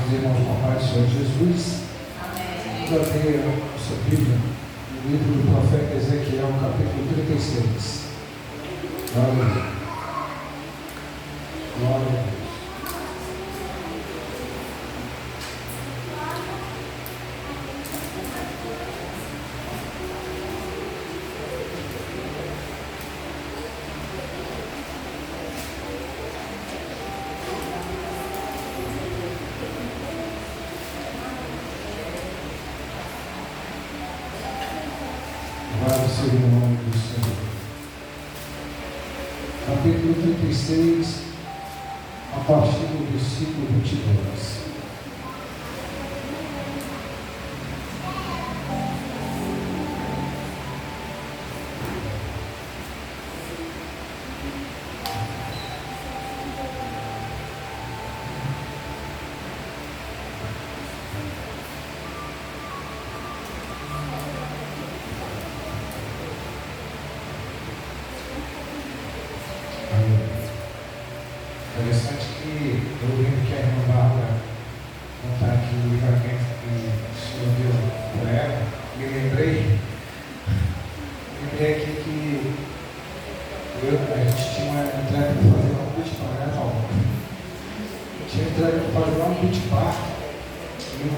os irmãos com a paz do Senhor Jesus. Vamos abrir a nossa Bíblia no livro do profeta Ezequiel, capítulo 36. Glória a Deus. Glória a Deus. Seja o nome do Senhor. Capítulo 36, a partir do versículo 22. Interessante que eu lembro que a irmã Bárbara contar aqui o livramento que o Senhor deu por ela. Me lembrei aqui que a gente tinha uma entrega para fazer uma beach bar, né, Paulo? Tinha entrega para fazer uma beach bar e o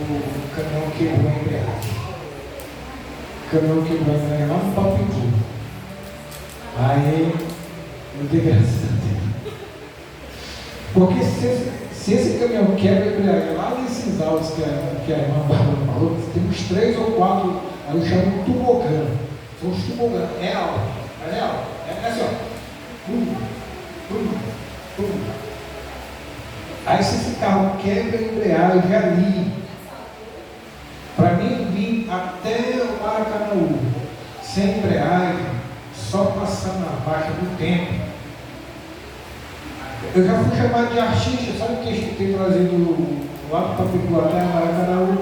caminhão quebrou a embreagem. O caminhão quebrou a embreagem lá no Papicu. Aí eu dei graças a Deus. Porque se esse caminhão quebra a embreagem lá nesses autos que a irmã Bárbara falou, tem uns 3 ou 4, aí eu chamo tubogã. São os tubogã. É alto. É alto. É assim, ó. Aí se esse carro quebra a embreagem ali, para mim vir até o Maracanã, sem embreagem, só passando na faixa do tempo. Eu já fui chamado de artista, sabe o que a gente tem trazido lá do Papicu até Maracanã?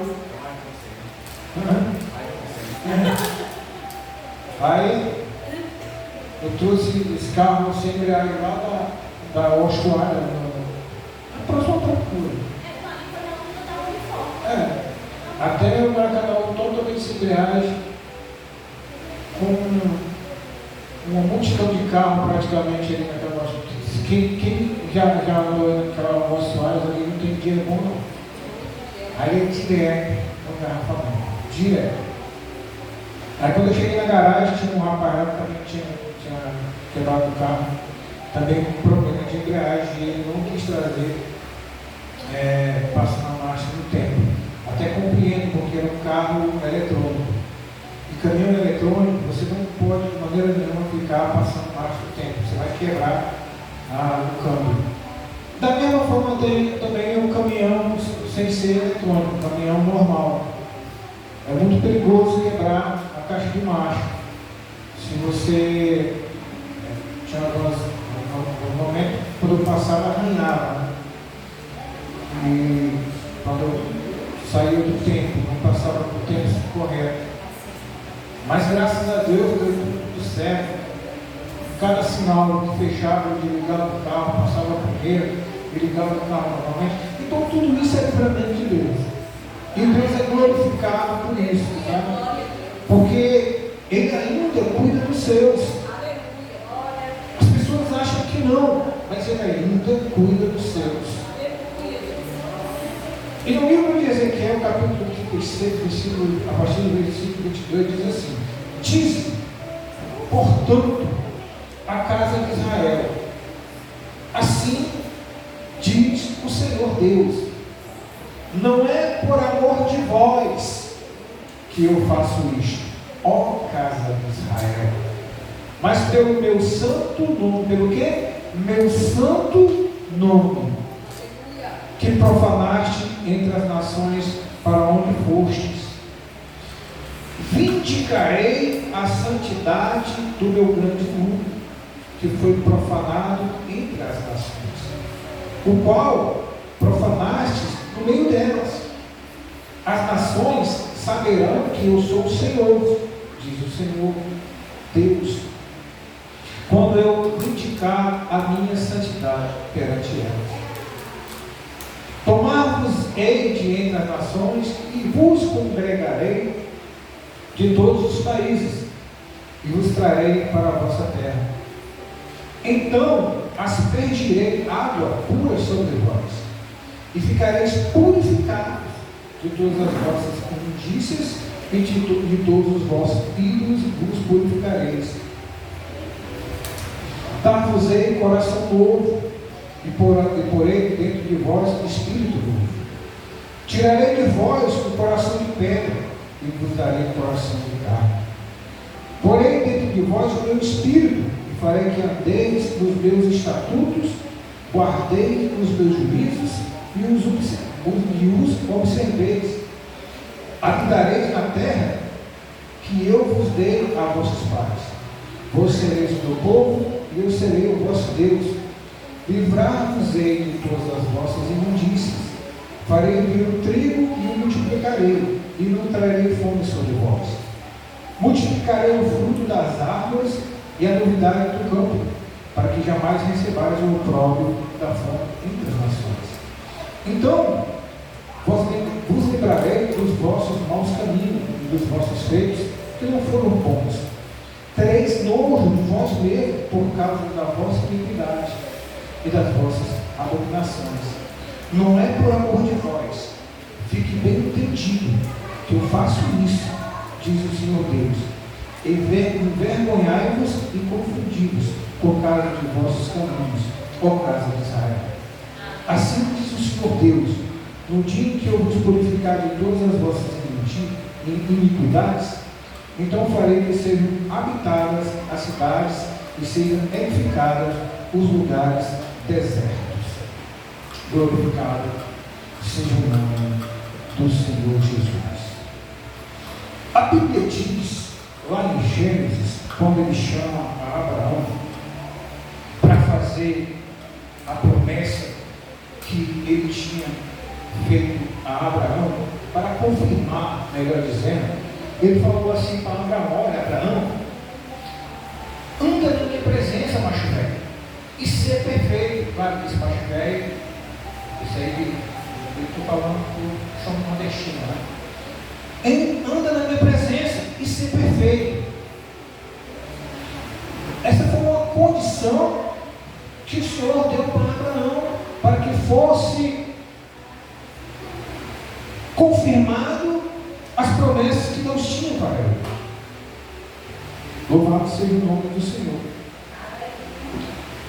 Aí eu trouxe esse carro sem embreagem lá da Ostuária, na próxima procura. Até o Maracanã totalmente sem embreagem, com uma multidão de carros praticamente ali naquela Ostuária. Quem já andou naquela Ostuária ali não tem dinheiro bom não. Aí é direto no garrafamento, direto. Aí quando eu cheguei na garagem, tinha um rapaz lá que também tinha quebrado o carro, também com problema de embreagem, e ele não quis trazer, passando a marcha no tempo. Até compreendo, porque era um carro eletrônico. E caminhão eletrônico, você não pode de maneira nenhuma ficar passando a marcha no tempo, você vai quebrar o câmbio. Da mesma forma tem também o caminhão sem ser eletrônico, o caminhão normal. É muito perigoso quebrar a caixa de marcha. Se você tinha um momento quando eu passava arranhava, né? E quando eu saía do tempo, não passava por tempo correto. Mas graças a Deus deu tudo certo. Cada sinal que fechava, eu ligava o carro, passava a primeira, e ligava o carro novamente. Então tudo isso é livramento de Deus. E Deus é glorificado por isso, tá? Porque Ele ainda cuida dos seus. As pessoas acham que não, mas Ele ainda cuida dos seus. E no livro de Ezequiel, capítulo 36, a partir do versículo 22, diz assim: diz, portanto, a casa de Israel, assim diz o Senhor Deus, não é por amor de vós que eu faço isto, ó casa de Israel, mas pelo meu santo nome. Pelo quê? Meu santo nome, que profanaste entre as nações para onde fostes. Vindicarei a santidade do meu grande nome, que foi profanado entre as nações, o qual profanaste no meio delas. As nações saberão que eu sou o Senhor, diz o Senhor Deus, quando eu vindicar a minha santidade perante elas. Tomar-vos hei de entre as nações e vos congregarei de todos os países e vos trarei para a vossa terra. Então aspergirei água pura sobre vós e ficareis purificados de todas as vossas imundícias e de todos os vossos ídolos vos purificareis. Dar-vos-ei coração novo e porei dentro de vós espírito novo. Tirarei de vós o coração de pedra e vos darei coração de carne. Porei dentro de vós o meu espírito e farei que andeis nos meus estatutos, guardeis os meus juízos e os observeis. Habitareis na terra que eu vos dei a vossos pais. Vós sereis o meu povo e eu serei o vosso Deus. Livrar-vos-ei de todas as vossas imundícias. Farei vir o trigo e o multiplicarei, e não trarei fome sobre vós. Multiplicarei o fruto das árvores e a novidade do campo, para que jamais recebais o opróbrio da fome entre as nações. Então vos livrarei dos vossos maus caminhos e dos vossos feitos, que não foram bons. Tereis nojo de vós mesmos por causa da vossa iniquidade e das vossas abominações. Não é por amor de vós, fique bem entendido que eu faço isso, diz o Senhor Deus. Envergonhai-vos e confundi-vos por causa de vossos caminhos, ó casa de Israel. Assim diz o Senhor Deus: no dia em que eu vos purificar de todas as vossas iniquidades, então farei que sejam habitadas as cidades e sejam edificadas os lugares desertos. Glorificado seja o nome do Senhor Jesus. A Bíblia diz, lá em Gênesis, quando ele chama a Abraão para fazer a promessa que ele tinha feito a Abraão, para confirmar, melhor dizendo, ele falou assim para Abraão: olha, Abraão, anda na minha presença, macho velho, e ser perfeito. Claro que esse macho velho, isso aí eu estou falando por São Nordestino, né? Anda na minha presença e ser perfeito. Essa foi uma condição que o Senhor deu para Abraão, para que fosse confirmado as promessas que Deus tinha para ele. Louvado seja o nome do Senhor.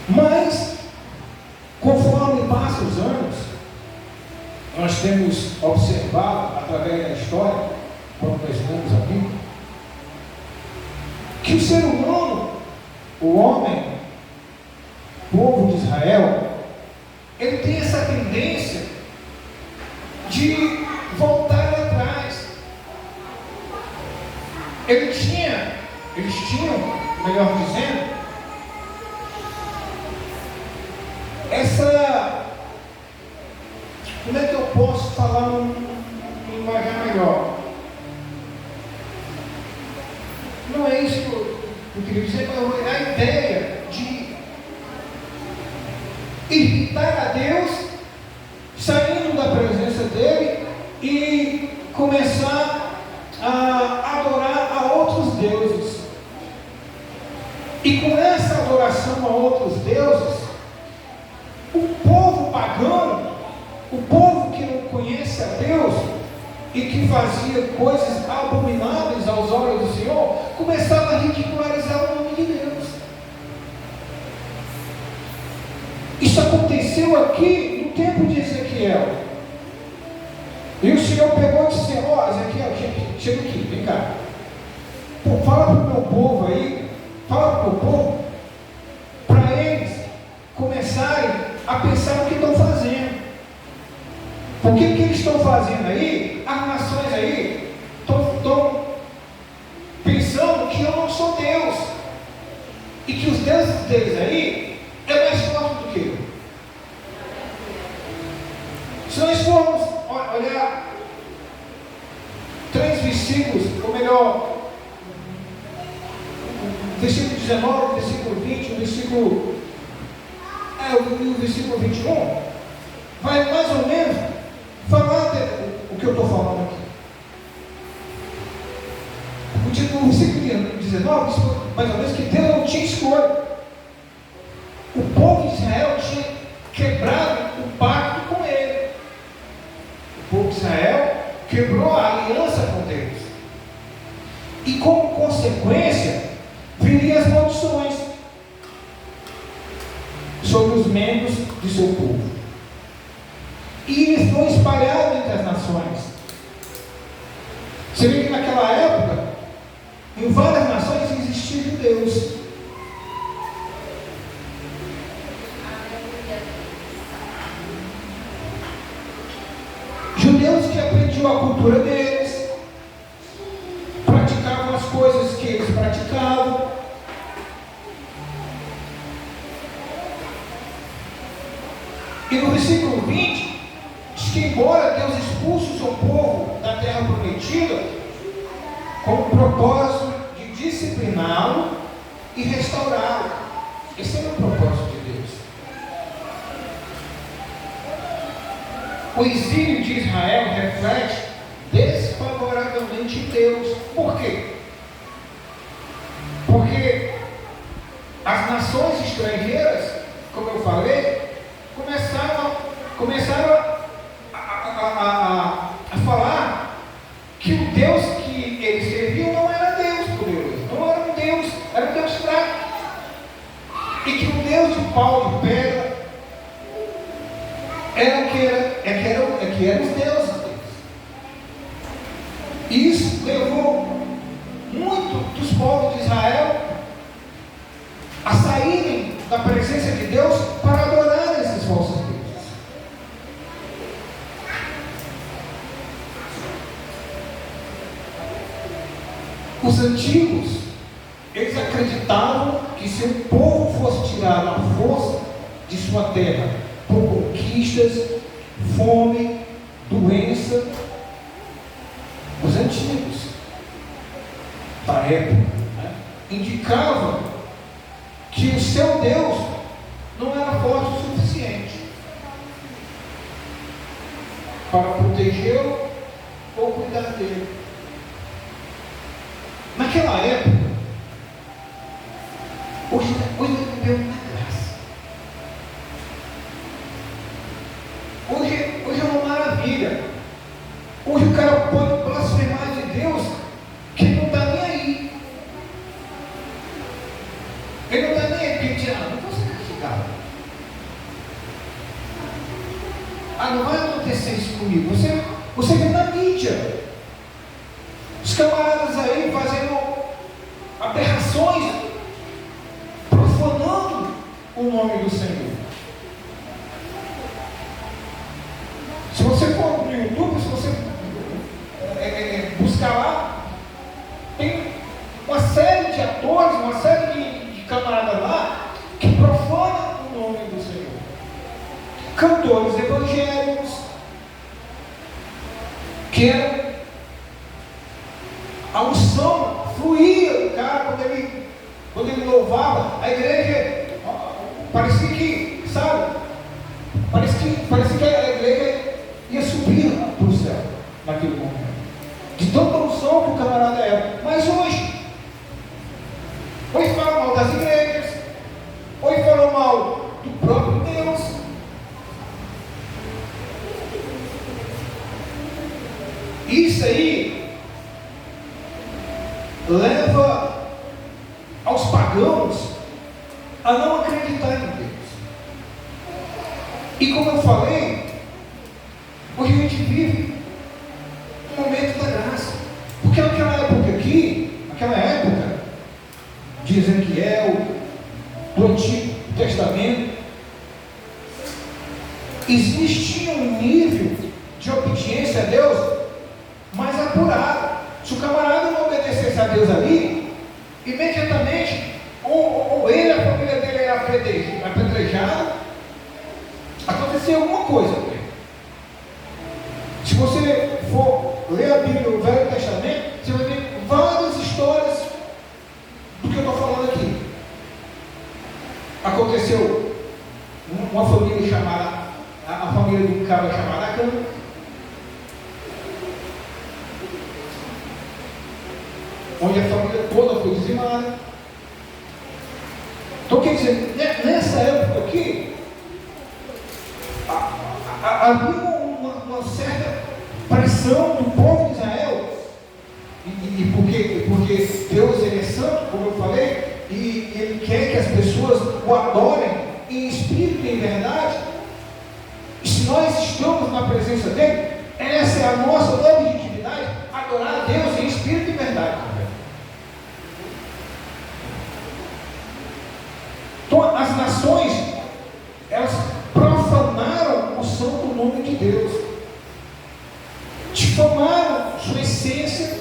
Mas, conforme passam os anos, nós temos observado, através da história, quando nós lemos a Bíblia, que o ser humano, o homem, o povo de Israel, ele tem essa tendência de voltar atrás. Eles tinham, melhor dizendo, essa, como é que eu posso falar um linguajar melhor? Não é isso que eu queria dizer, mas a ideia de irritar a Deus, saindo da presença dele e começar a adorar a outros deuses. E com essa adoração a outros deuses, o povo pagão, o povo que não conhece a Deus e que fazia coisas abomináveis aos olhos do Senhor, começava a ridicularizar o nome de Deus. Isso aconteceu aqui no tempo de Ezequiel. E o Senhor pegou e disse: ó, Ezequiel, chega aqui, vem cá. Pô, fala para o meu povo aí, fala para o meu povo, para eles começarem a pensar o que estão fazendo. Porque o que eles estão fazendo aí, as nações aí, estão pensando que eu não sou Deus. E que os deuses deles aí é mais forte do que eu. Se nós formos olhar 3 versículos, ou melhor, versículo 19, versículo 20, o versículo 21, vai mais ou menos falar 19 diz mais ou menos que Deus não tinha escolha. O povo de Israel tinha quebrado o pacto com ele. O povo de Israel quebrou a aliança com Deus. E como consequência, viriam as maldições sobre os membros de seu povo. E eles foram espalhados entre as nações. Você vê que naquela época, em várias nações existia judeus. Judeus que aprendiam a cultura deles, praticavam as coisas que eles praticavam. E no versículo 20, diz que embora Deus expulse o seu povo da terra prometida, com o propósito de discipliná-lo e restaurá-lo. Esse era o propósito de Deus. O exílio de Israel reflete desfavoravelmente Deus. Por quê? Porque as nações estrangeiras, como eu falei, começaram a falar que o Deus que eles serviam não era Deus poderoso, não era um Deus fraco. E que o Deus de pau de pedra eram os deuses deles. E isso levou muito dos povos de Israel a saírem da presença de Deus para adorar esses falsos deuses. Os antigos, eles acreditavam que se o povo fosse tirado à força de sua terra por conquistas, fome, doença, os antigos da época, indicavam que o seu Deus não era forte o suficiente para protegê-lo ou cuidar dele. Naquela época, hoje viveu uma graça. Hoje é uma maravilha. Hoje o cara pode blasfemar de Deus que não está nem aí. Ele não está nem aí, porque não vou ser castigado. Não vai acontecer isso comigo. Você vê na mídia os camaradas aí fazendo aberrações, profanando o nome do Senhor. Se você for no YouTube, se você buscar lá, tem uma série de atores, uma série de camaradas lá que profanam o nome do Senhor. Cantores evangélicos que eram a unção fluía do cara quando ele louvava. A igreja parecia que, sabe? Parecia que a igreja ia subir para o céu naquele momento. De tanta unção que o camarada era. Mas hoje fala mal das igrejas, hoje fala mal do próprio Deus. Isso aí leva aos pagãos a não acreditar em Deus. E como eu falei, hoje a gente vive um momento da graça. Porque naquela época aqui, naquela época de Ezequiel, do Antigo Testamento, existia um nível de obediência a Deus mais apurado. Se o camarada não obedecesse a Deus ali, imediatamente, ou ele, a família dele era apedrejada, acontecia alguma coisa com ele. Se você for ler a Bíblia, o Velho Testamento, você vai ver várias histórias do que eu estou falando aqui. Aconteceu uma família chamada, a família de um cara chamado Acã, onde a família toda foi dizimada. Então, quer dizer, nessa época aqui, havia uma certa pressão do povo de Israel, porque Deus ele é santo, como eu falei, e Ele quer que as pessoas o adorem em espírito e em verdade. E se nós estamos na presença dEle, essa é a nossa objetividade, adorar a Deus em espírito e verdade. Então as nações, elas profanaram o santo nome de Deus, difamaram sua essência,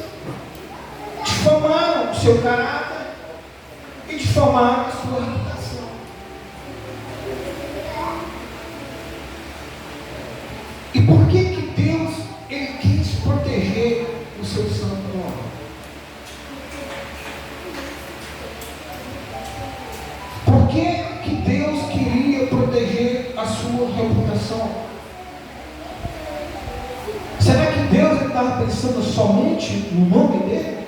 difamaram o seu caráter e difamaram a sua reputação. E por que Deus ele quis proteger o seu santo nome? Por que Deus queria proteger a sua reputação? Será que Deus estava pensando somente no nome dele?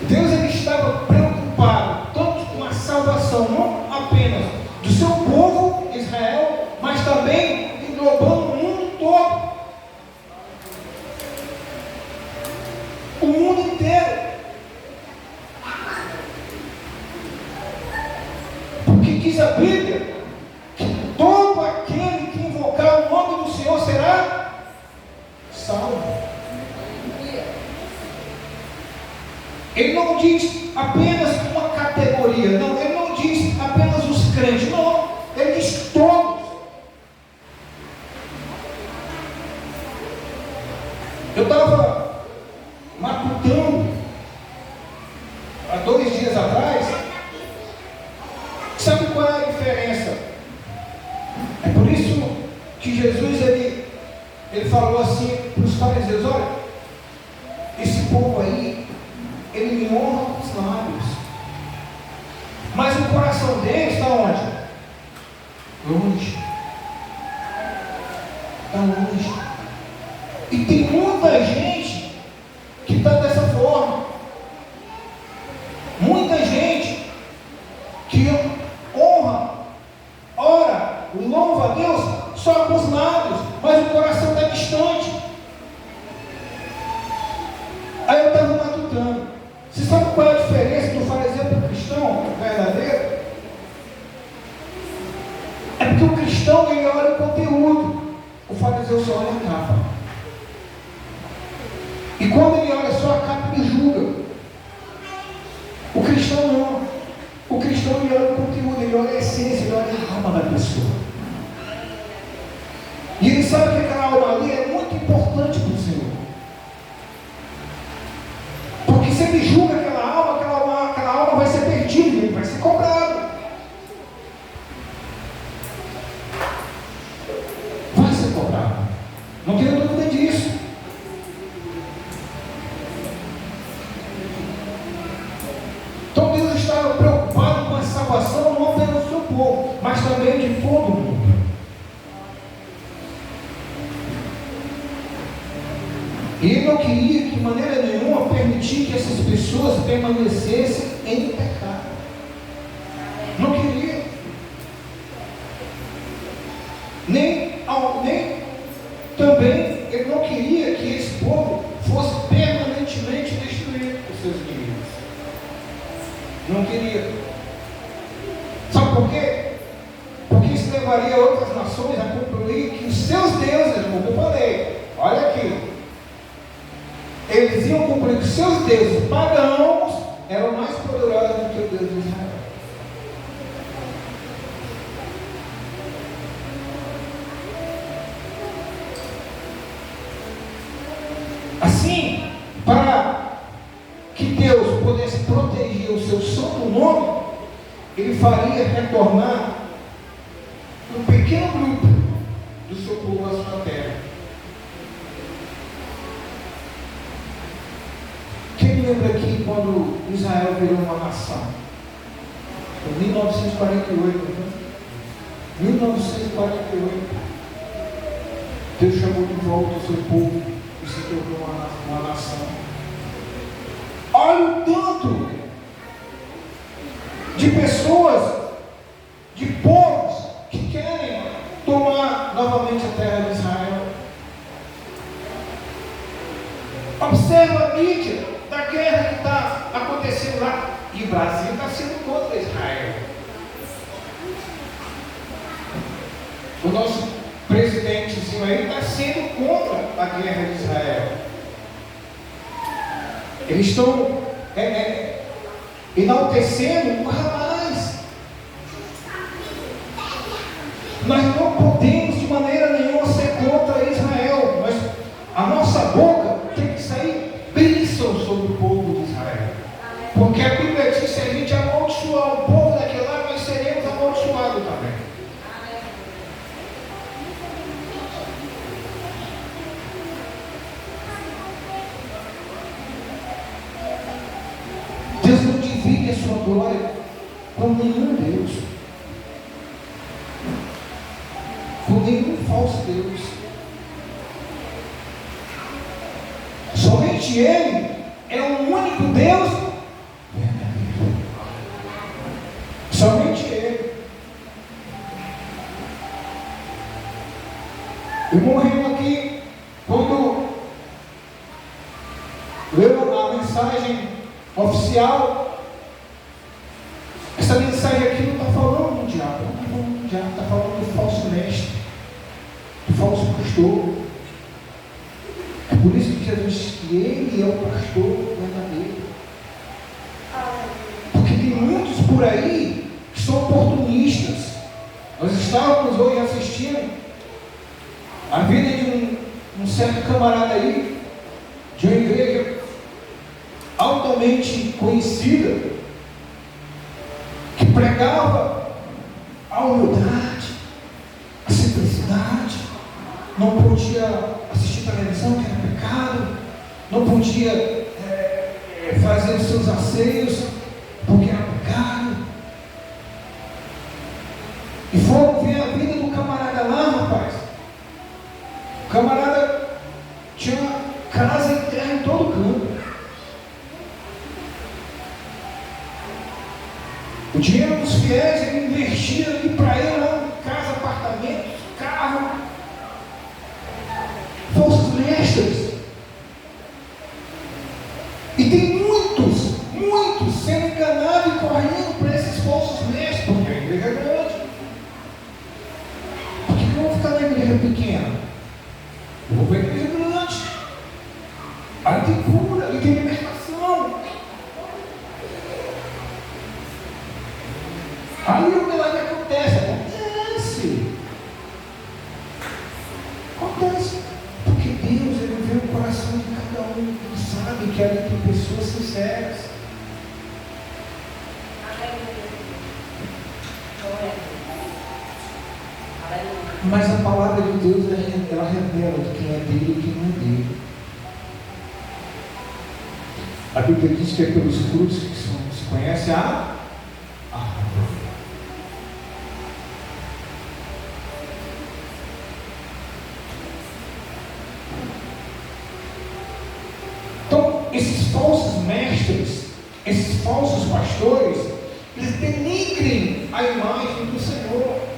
Deus ele estava preocupado tanto com a salvação, não apenas do seu povo Israel, mas também englobando o mundo todo, o mundo inteiro. Porque diz a Bíblia que todo aquele que invocar o nome do Senhor será salvo. Ele não diz apenas uma categoria, não, ele não diz apenas os crentes, não, ele diz todos. Eu estava matutando há 2 dias atrás. Sabe qual é a diferença? É por isso que Jesus ele falou assim para os fariseus: olha, esse povo aí, ele me honra com os lábios, mas o coração dele está onde? Longe. Está longe. E tem muita gente que está dessa forma. Muita gente que honra, ora, louva a Deus só com os lábios, mas o coração está distante. Aí eu estava matutando. Você sabe qual é a diferença do fariseu para o cristão verdadeiro? É porque o cristão ele olha o conteúdo, o fariseu só olha a capa. E quando ele olha só a capa, ele julga. O cristão não. O cristão ele olha o conteúdo, ele olha a essência, ele olha a alma da pessoa. E ele sabe que aquela alma ali é muito importante para o Senhor. Porque se ele julga aquela alma vai ser perdida, ele vai ser cobrado. Vai ser cobrado. Não tenho dúvida disso. Então Deus estava preocupado com a salvação não apenas do seu povo, mas também de todo mundo. E Ele não queria de maneira nenhuma permitir que essas pessoas permanecessem em pecado. Não queria. Nem também Ele não queria que esse povo fosse permanentemente destruído por seus inimigos. Não queria. Sabe por quê? Porque isso levaria outras nações a concluir que os seus deuses, como eu falei, olha aqui, eles iam cumprir que seus deuses pagãos eram mais poderosos do que o Deus de Israel. Assim, para que Deus pudesse proteger o seu santo nome, Ele faria retornar um pequeno grupo do seu povo à sua terra. Quem lembra aqui quando Israel virou uma nação? Em 1948, né? 1948, Deus chamou de volta o seu povo, tornou uma nação. Olha o tanto de pessoas, de povos que querem tomar novamente a terra de Israel. Observa a mídia da guerra que está acontecendo lá. E o Brasil está sendo contra Israel. O nosso presidentezinho aí está sendo contra a guerra de Israel. Eles estão enaltecendo o Hamas. Nós não podemos de maneira nenhuma ser contra Israel, mas a nossa boca tem que sair bênção sobre o povo de Israel. Porque a Bíblia diz que se a gente amaldiçoar o povo daquele lado, nós seremos amaldiçoados também. Deus não divide a sua glória com nenhum Deus, com nenhum falso Deus. Somente Ele é o único Deus verdadeiro. Somente Ele. Eu morri aqui quando leu a mensagem oficial. Essa mensagem aqui não está falando do diabo, não está falando do diabo, está falando do falso mestre, do falso pastor. É por isso que Jesus diz que Ele é o pastor verdadeiro. Porque tem muitos por aí que são oportunistas. Nós estávamos hoje assistindo a vida de um certo camarada aí, de uma igreja altamente conhecida, que pregava a humildade, a simplicidade, não podia assistir televisão, que era pecado, não podia fazer os seus asseios, porque era pecado. E foram ver a vida do camarada lá, rapaz. O camarada tinha casa e terra em todo canto. O dinheiro dos fiéis ele investia ali para ele, lá, casa, apartamento, carro, falsos mestres. E tem muitos sendo enganados e correndo para esses falsos mestres, porque a igreja é grande. Por que eu vou ficar na igreja pequena? Eu vou para a igreja grande. Ali tem cura, ali tem libertação. Aí o milagre acontece. Acontece. Porque Deus, Ele vê o coração de cada um. Ele sabe que ali tem pessoas sinceras. Mas a palavra de Deus, ela revela de quem é dele e quem não é dele. A Bíblia diz que é pelos frutos que se conhece a árvore. Então, esses falsos mestres, esses falsos pastores, eles denigrem a imagem do Senhor.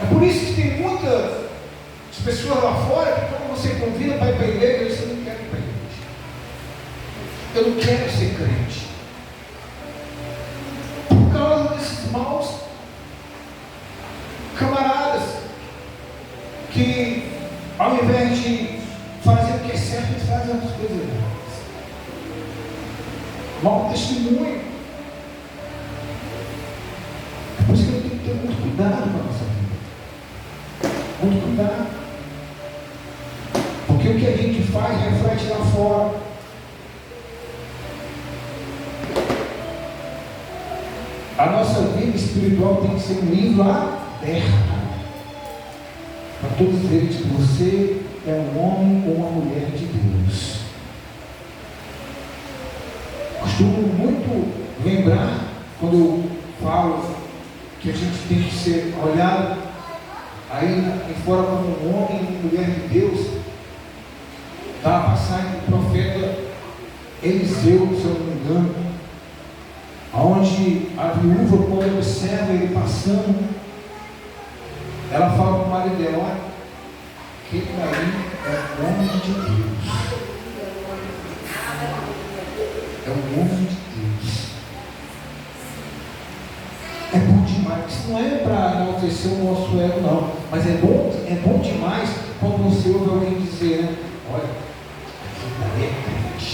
É por isso que tem muitas pessoas lá fora que quando você convida para ir para a igreja, eles não querem ir para a igreja. Eu não quero ser crente. Por causa desses maus camaradas que, ao invés de fazer o que é certo, eles fazem as coisas erradas. Mau testemunho. É por isso que eu tenho que ter muito cuidado com a nossa vida. Muito cuidado. Porque o que a gente faz reflete lá fora. A nossa vida espiritual tem que ser um livro aberto para todos verem que você é um homem ou uma mulher de Deus. Costumo muito lembrar quando eu falo que a gente tem que ser olhado aí em fora como um homem e uma mulher de Deus. Dá a passagem do profeta Eliseu, se eu não me engano, onde a viúva, quando observa ele passando, ela fala para o marido dela: olha, aquele daí é o homem de Deus. É o homem de Deus. É bom demais. Isso não é para enaltecer o nosso ego, não. Mas é bom demais quando você ouve alguém dizer, né? Olha, aquele dali é crente.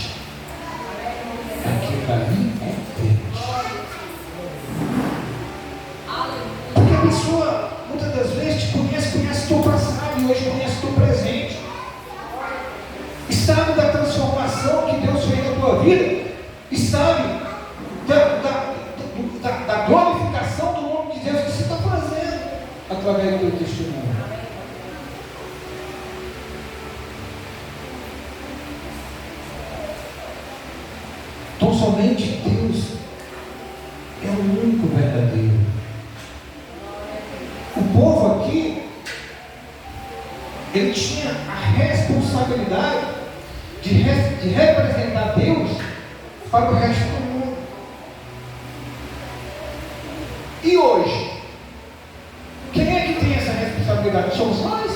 Aquele dali é crente. Porque a pessoa, muitas das vezes, te conhece o teu passado e hoje conhece o teu presente. E sabe da transformação que Deus fez na tua vida. E sabe da glorificação do nome de Deus que você está fazendo através do teu testemunho. Então somente Deus é o único verdadeiro. O povo aqui, ele tinha a responsabilidade de representar Deus para o resto do mundo. E hoje, quem é que tem essa responsabilidade? Somos nós.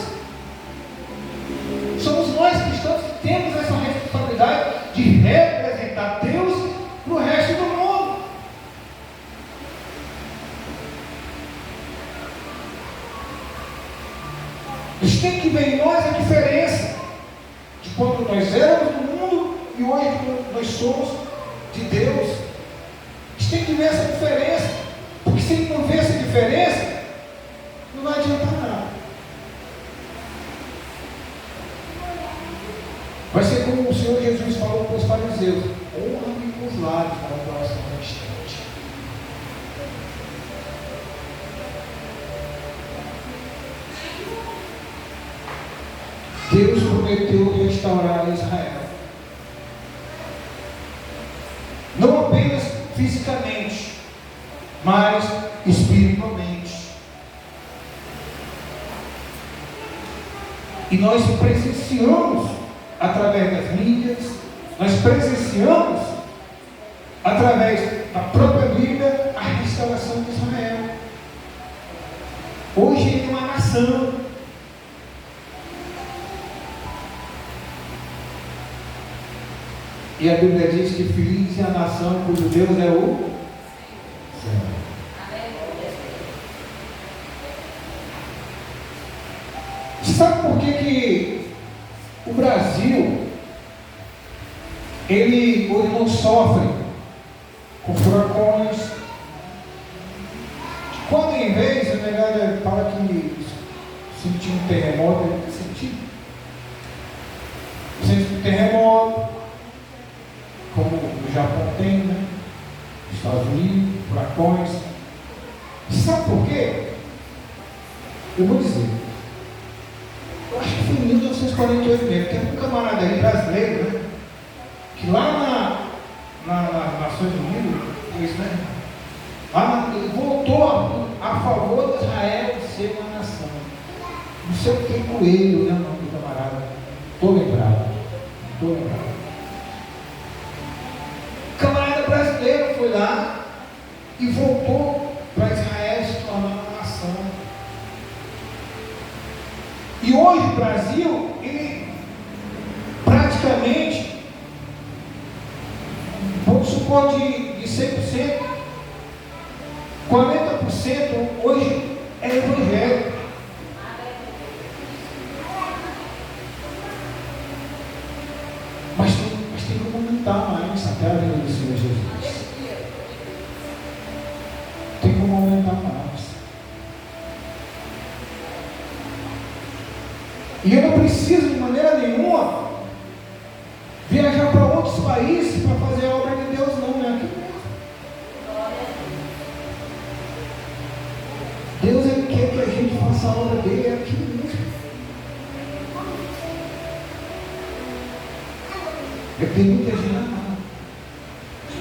Somos nós cristãos que temos essa responsabilidade de representar Deus para o resto do mundo. Isso tem que ver em nós a diferença de quando nós éramos do mundo e hoje nós somos de Deus. A gente tem que ver essa diferença, porque se ele não vê essa diferença, não vai adiantar nada. Vai ser como o Senhor Jesus falou para os fariseus: honra-me com os lábios, para o coração distante. Deus prometeu restaurar Israel. Não apenas fisicamente, mas espiritualmente. E nós presenciamos através das mídias, nós presenciamos através da própria Bíblia a restauração de Israel. Hoje ele é uma nação. E a Bíblia diz que feliz é a nação cujo Deus é o Senhor. Sabe por que o Brasil ele hoje não sofre com furacões? Quando em vez a negada fala que sentiu um terremoto, ele sentiu um terremoto, como o Japão tem, né? Estados Unidos, furacões. Sabe por quê? Eu vou dizer. Eu acho que foi em 1948 mesmo. Tem um camarada aí brasileiro, né? Que lá nas Nações Unidas, isso, né? Ele voltou a favor de Israel ser uma nação. Não sei o que Coelho, né? O nome do camarada. Estou lembrado. O camarada brasileiro foi lá e voltou para Israel se tornar uma nação. E hoje o Brasil, ele praticamente, vamos supor de 100%, 40% hoje é evangélico. Mas tem que aumentar mais até a vinda do Senhor Jesus. Tem como aumentar mais. E eu não preciso de maneira nenhuma viajar para outros países para fazer a obra de Deus, não, é aqui mesmo. Deus, ele quer que a gente faça a obra dele, é aqui mesmo. Tem muita gente,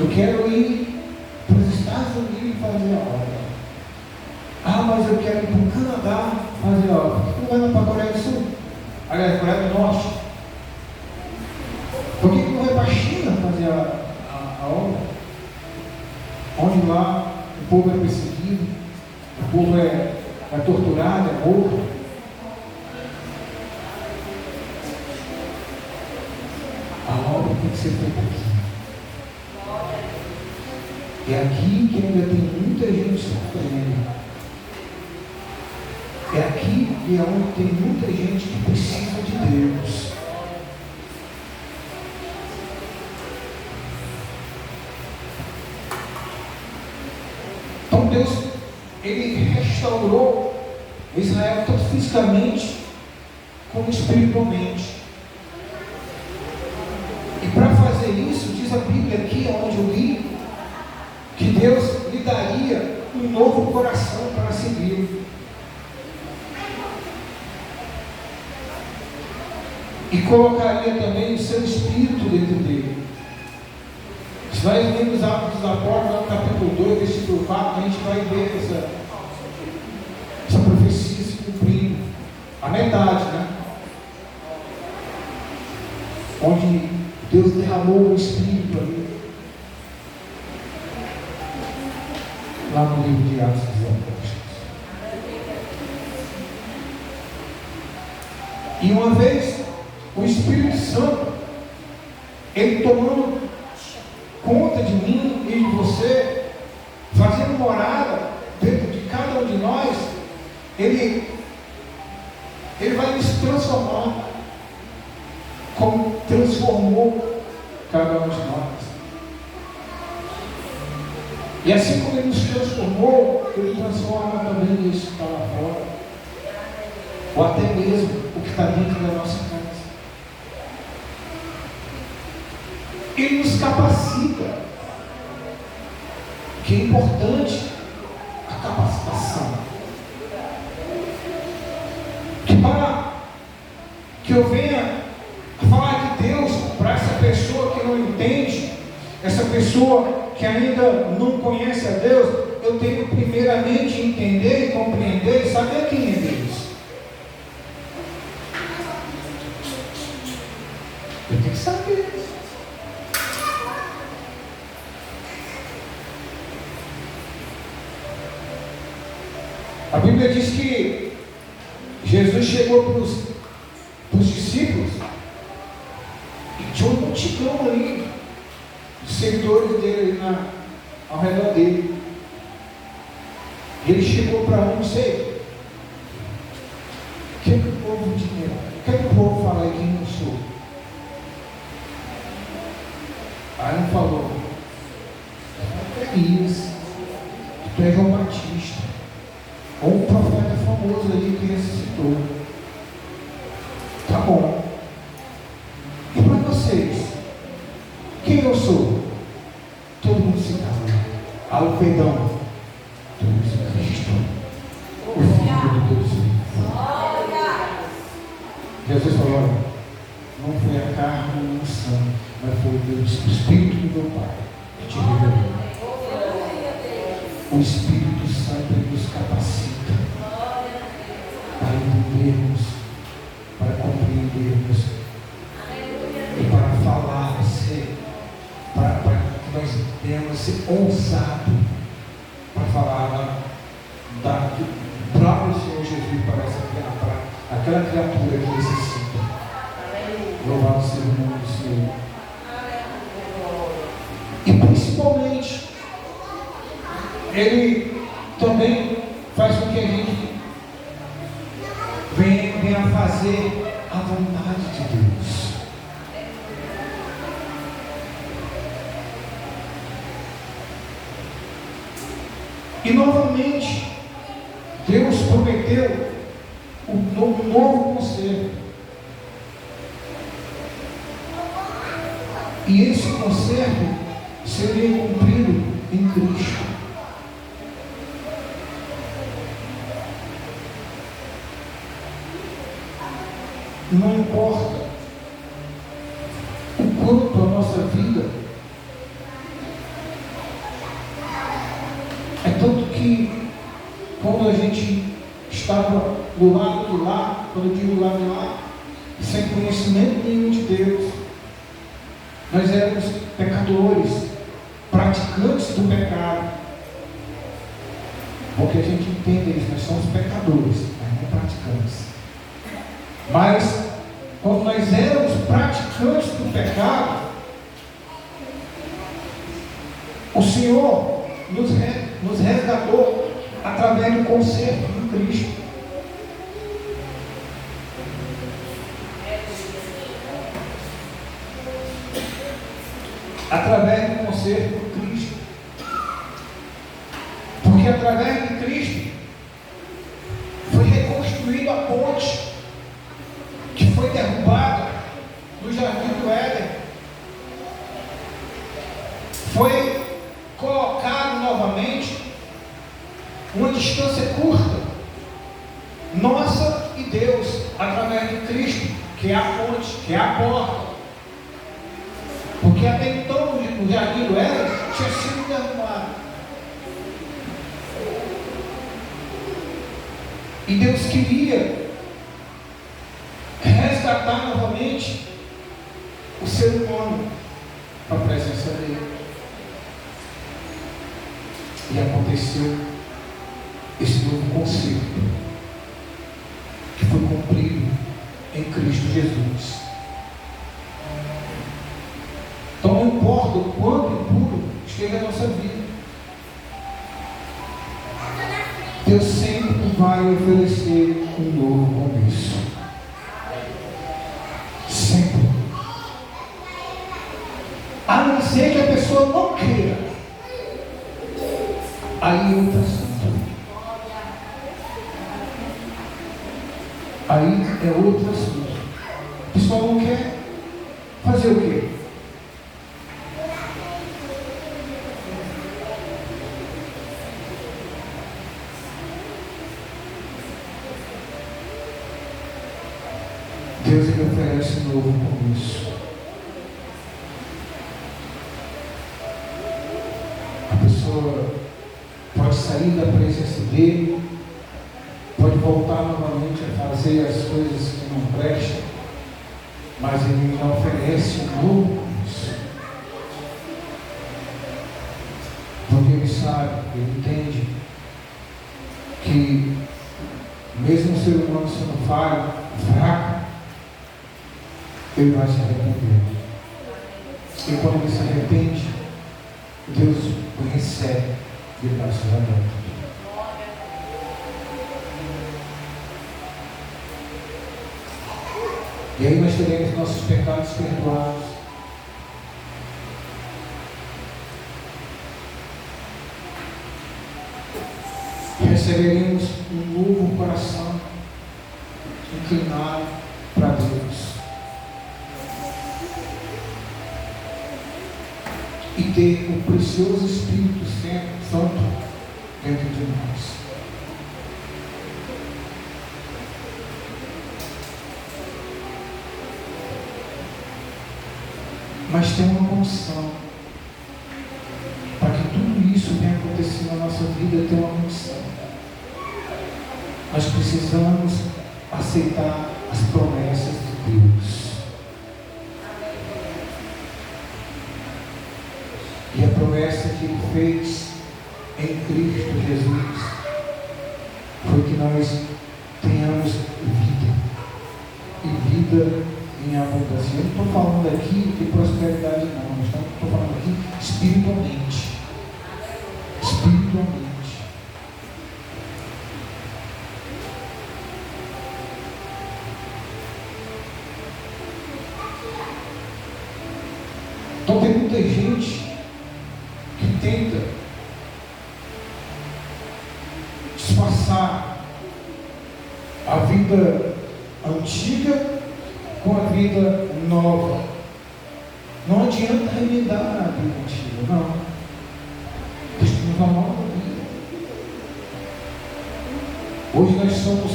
eu quero ir para os Estados Unidos fazer a obra. Mas eu quero ir para o Canadá fazer a obra. Por que não vai para a Coreia do Sul? Aliás, Coreia do Norte. povo é perseguido, o povo é torturado, é morto. A obra tem que ser feita aqui. É aqui que ainda tem muita gente sofrendo. É aqui e é onde tem muita gente que precisa de Deus. Então Deus, Ele restaurou Israel tanto fisicamente como espiritualmente. E para fazer isso, diz a Bíblia aqui, onde eu li, que Deus lhe daria um novo coração para segui-lo. E colocaria também o seu espírito dentro dele. Se nós lermos Atos dos Apóstolos, no capítulo 2, versículo 4, a gente vai ver essa profecia se cumprindo. A metade, né? Onde Deus derramou o espírito ali. Lá no livro de Atos dos Apóstolos. E uma vez o Espírito Santo, ele tomando conta de mim e de você, fazendo morada dentro de cada um de nós, ele vai nos transformar, como transformou cada um de nós. E assim como Ele nos transformou, Ele transforma também isso que está lá fora, ou até mesmo o que está dentro da nossa casa. Ele nos capacita, que é importante a capacitação. Que para que eu venha a falar de Deus para essa pessoa que não entende, essa pessoa que ainda não conhece a Deus, eu tenho primeiramente entender e compreender e saber quem é Deus. Eu tenho que saber. A Bíblia diz que Jesus chegou para os discípulos e tinha uma multidão ali, os seguidores dele ao redor dele. E ele chegou para um, não sei, o que é que o povo tinha? O que é que o povo fala aí quem eu sou? Aí um falou, tu é Elias, tu é João Batista, ou um profeta famoso ali que ressuscitou. Tá bom. E para vocês, quem eu sou? Todo mundo se cala. O perdão. Jesus Cristo, o Filho de Deus. Jesus falou, olha, não foi a carne nem o sangue, mas foi Deus, o Espírito do meu Pai que te revelou. O Espírito Santo nos capacita para entendermos, para compreendermos e para falar, para que nós tenhamos ser ousado para falar do próprio Senhor Jesus para aquela criatura que necessita. Louvado seja o nome do Senhor. E principalmente, Ele também faz com que a gente venha fazer a vontade de Deus. E novamente, Deus prometeu um novo conserto. E esse conserto seria cumprido em Cristo. Não importa o quanto a nossa vida é tanto que quando a gente estava do lado de lá, quando eu digo do lado de lá, sem conhecimento nenhum de Deus, nós éramos pecadores, praticantes do pecado. Porque a gente entende isso, nós somos pecadores, mas não praticantes. Mas, quando nós éramos praticantes do pecado, o Senhor nos resgatou através do conserto de Cristo. Através do conserto de Cristo. Porque através de Cristo foi reconstruída a ponte que foi derrubada no jardim do Éden. Foi colocado novamente uma distância curta, nossa e Deus, através de Cristo, que é a ponte, que é a porta. Porque até então o jardim do Éden tinha sido derrubado. E Deus queria resgatar novamente o ser humano para a presença dele. E aconteceu esse novo concerto que foi cumprido em Cristo Jesus. Então não importa o quanto impuro esteja a nossa vida, Deus sempre vai oferecer um novo começo. Sempre. A não ser que a pessoa não queira. Aí é outro assunto. Aí é outro assunto. A pessoa não quer fazer o quê? Deus ele oferece um novo começo. A pessoa pode sair da presença dele, pode voltar novamente a fazer as coisas que não prestam, mas ele já oferece um novo começo. Porque ele sabe, ele entende que mesmo o ser humano sendo falho, fraco, ele vai se arrepender. E quando ele se arrepende, Deus o recebe de braços abertos. E aí nós teremos nossos pecados perdoados. Receberemos um novo coração inclinado para Deus. E ter o precioso Espírito Santo dentro de nós. Mas tem uma condição. Para que tudo isso venha acontecer na nossa vida, tem uma condição. Nós precisamos aceitar as promessas de Deus. E a promessa que Ele fez em Cristo Jesus foi que nós tenhamos vida, e vida em abundância. Eu não estou falando aqui de prosperidade não, estou falando aqui espiritualmente. Espiritualmente. Então tem muita gente que tenta disfarçar a vida antiga com a vida nova. Não adianta remendar a vida antiga, não. Temos uma nova vida. Hoje nós somos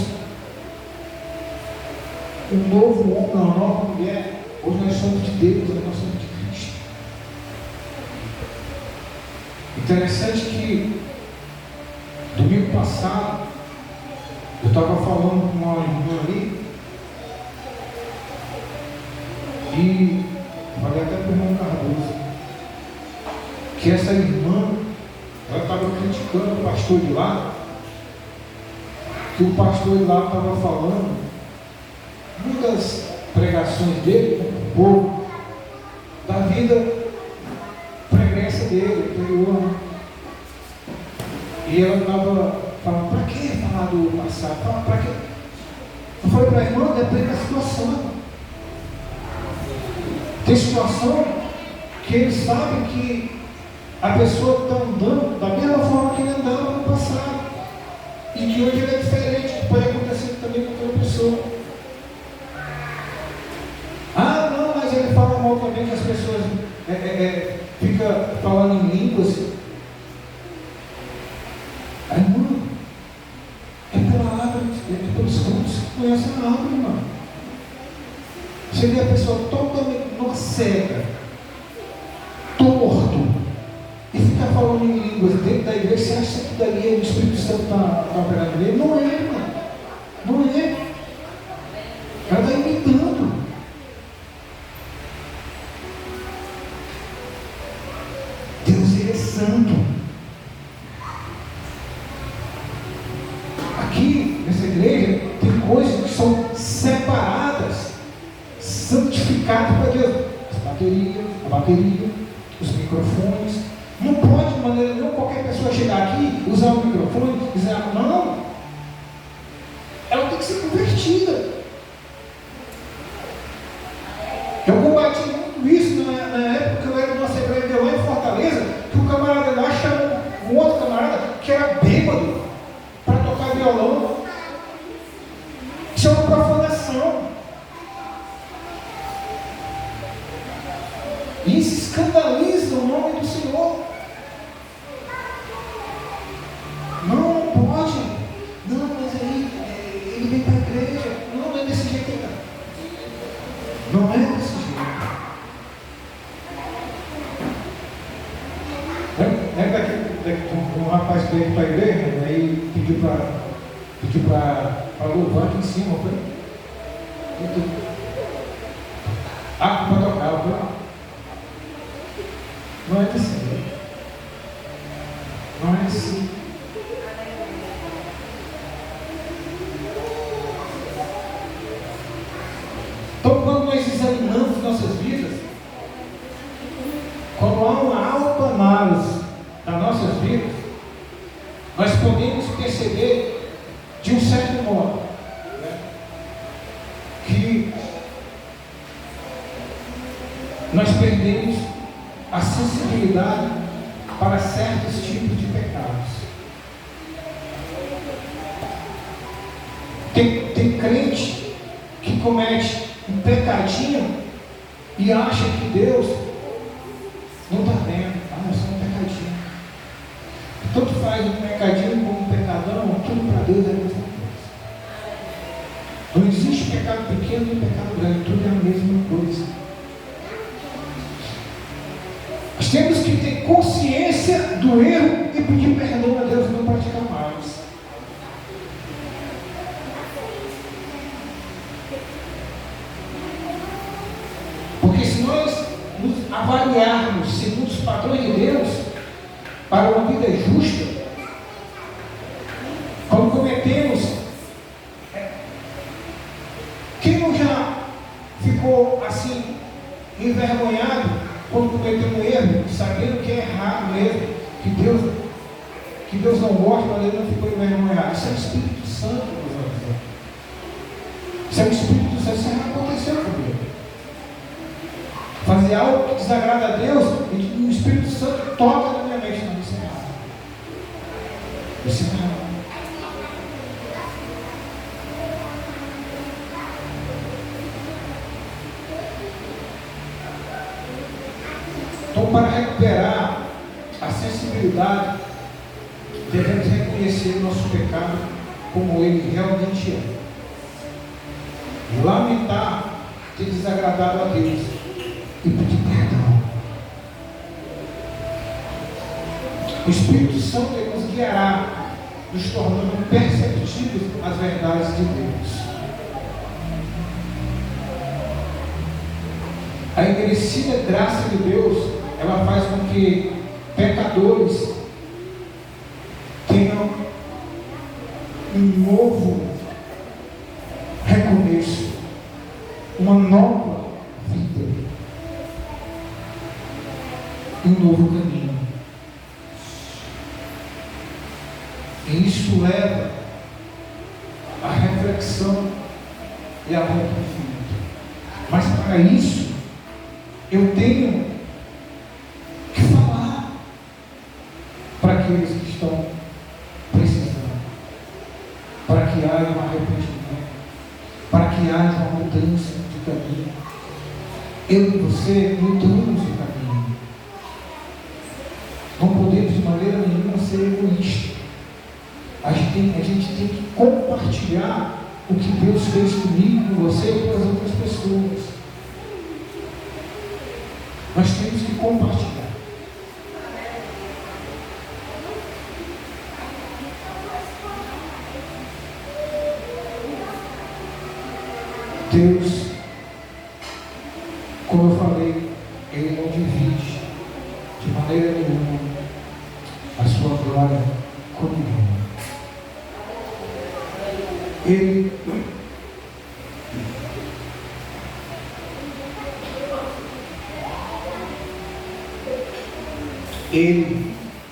um novo homem, uma nova mulher. Hoje nós somos de Deus, nós somos de Cristo. Interessante que domingo passado eu estava falando com uma irmã ali e falei até para o irmão Cardoso que essa irmã ela estava criticando o pastor de lá que o pastor lá estava falando, uma das pregações dele, com o povo, da vida pregressa dele, anterior. E ela estava falando, para que falar do passado? Para quê? Eu falei para a irmã, depende da situação. Tem situação que ele sabe que a pessoa está andando da mesma forma que ele andava no passado. E que hoje ele é diferente, que pode acontecer também com outra pessoa. Ah, não, mas ele fala mal também que as pessoas ficam falando em línguas. Aí, irmão, é pela árvore, é pelos frutos que conhece a árvore, irmão. Você vê a pessoa totalmente cega, torto, e fica falando em línguas dentro da igreja. Você acha que dali o Espírito Santo está operando nele? Não é, irmão. Não é. Ela está imitando. Deus, ele é santo. Aqui, nessa igreja, tem coisas que são separadas, santificadas para Deus. A bateria, os microfones. Não pode, de maneira nenhuma, qualquer pessoa chegar aqui, usar o microfone e dizer, não. Ela tem que ser convertida. Eu combati muito isso na época que eu era numa Assembleia de Deus lá em Fortaleza, que o camarada lá chamou um outro camarada que era bêbado para tocar violão. Isso é uma profanação. E isso escandaliza o nome do Senhor. Não pode. Não, mas aí ele vem para a igreja. Não é desse jeito. Não é desse jeito. Lembra que um rapaz veio para a igreja, aí pediu para louvar aqui em cima, foi? Para tocar, foi? Não é assim. Não é assim. Então, quando nós examinamos nossas vidas, quando há uma autoanálise das nossas vidas, nós podemos perceber, de um certo modo, que nós perdemos a sensibilidade para certos tipos de pecados. Tem crente que comete um pecadinho e acha que Deus não está vendo. É só um pecadinho. Tanto faz um pecadinho como um pecadão, tudo para Deus é a mesma coisa. Não existe pecado pequeno e pecado grande, tudo é a mesma coisa. Nós temos que ter consciência do erro e pedir perdão a Deus e não praticar mais. Porque se nós nos avaliarmos segundo os padrões de Deus para uma vida justa, quando cometemos, quem não já ficou assim envergonhado quando cometeu um erro, sabendo que é errado mesmo, que Deus não gosta, mas ele não ficou envergonhado? Isso é o Espírito Santo, meus amigos. Isso é o Espírito Santo. Isso não aconteceu comigo. Fazer algo que desagrada a Deus e o Espírito Santo toca na minha mente. Não, isso é errado. Isso é errado. Então, para recuperar a sensibilidade, devemos reconhecer o nosso pecado como ele realmente é. Lamentar ter desagradado a Deus e pedir perdão. O Espírito Santo nos guiará, nos tornando perceptíveis às verdades de Deus. A imerecida graça de Deus, ela faz com que pecadores tenham um novo recomeço, uma nova vida e um novo caminho. E isso leva à reflexão e ao arrependimento. Mas para isso, eu tenho que falar para aqueles que estão precisando, para que haja um arrependimento, para que haja uma mudança de caminho. Eu e você mudamos de caminho. Não podemos de maneira nenhuma ser egoístas. A gente tem que compartilhar o que Deus fez comigo, com você e com as outras pessoas. Nós temos que compartilhar. Deus, como eu falei, Ele não divide de maneira nenhuma a sua glória com ninguém. Ele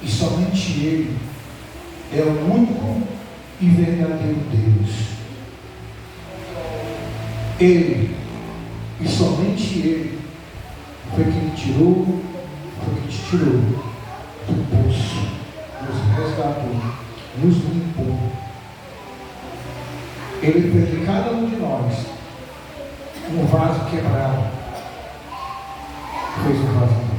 e somente Ele é o único e verdadeiro Deus. Ele e somente Ele foi quem tirou, foi quem te tirou do poço, nos resgatou, nos limpou. Ele fez de cada um de nós um vaso quebrado, fez um vaso